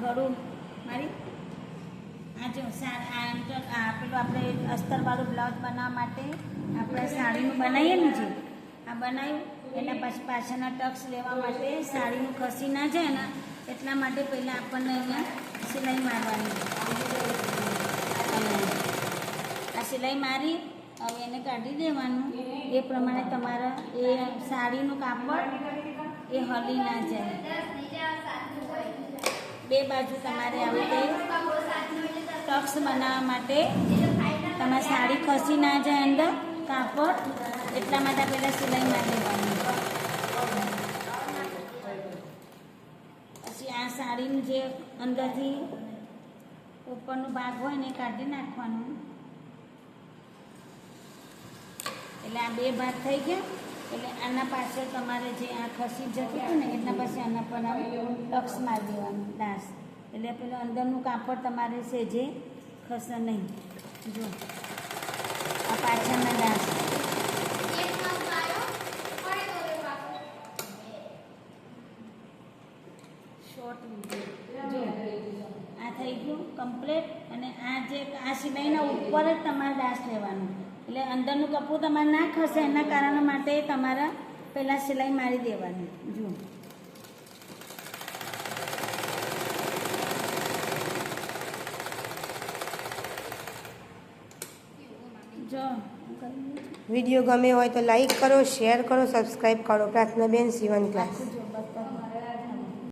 ગળું મારી આ જો પેલું આપણે અસ્તરવાળું બ્લાઉઝ બનાવવા માટે આપણે સાડીનું બનાવીએ ને જે આ બનાવ્યું એના પછી પાછળના ટક્સ લેવા માટે સાડીનું ખસી ના જાય ને એટલા માટે પહેલાં આપણને અહીંયા સિલાઈ મારવાની આ સિલાઈ મારી હવે એને કાઢી દેવાનું એ પ્રમાણે તમારા એ સાડીનું કાપડ એ હલી ના જાય બે બાજુ તમારે આવી રીતે ટક્સ બનાવવા માટે તમારી સાડી ખસી ના જાય અંદર કાપડ એટલા માટે પહેલાં સિલાઈ મારી દેવાની પછી આ સાડીનું જે અંદરથી ઉપરનો ભાગ હોય ને કાઢી નાખવાનું એટલે આ બે ભાગ થઈ ગયા એટલે આના પાછળ તમારે જે આ ખસી જતું હતું ને એટલા પછી આના પર ટક્સ મારી દેવાનું ડાસ એટલે પેલું અંદરનું કાપડ તમારે સેજે ખસે નહીં જો આ પાછળના ડાસ શોર્ટ જો આ થઈ ગયું કમ્પ્લીટ અને આ જે આ સિલાઈના ઉપર જ તમારે ડાસ લેવાનું એટલે અંદરનું કપડું તમારે ના ખસે એના કારણ માટે તમારા પહેલાં સિલાઈ મારી દેવાની જુઓ જો વિડીયો ગમે હોય તો લાઈક કરો, શેર કરો, સબસ્ક્રાઈબ કરો. પ્રાર્થનાબેન સીવણ ક્લાસ.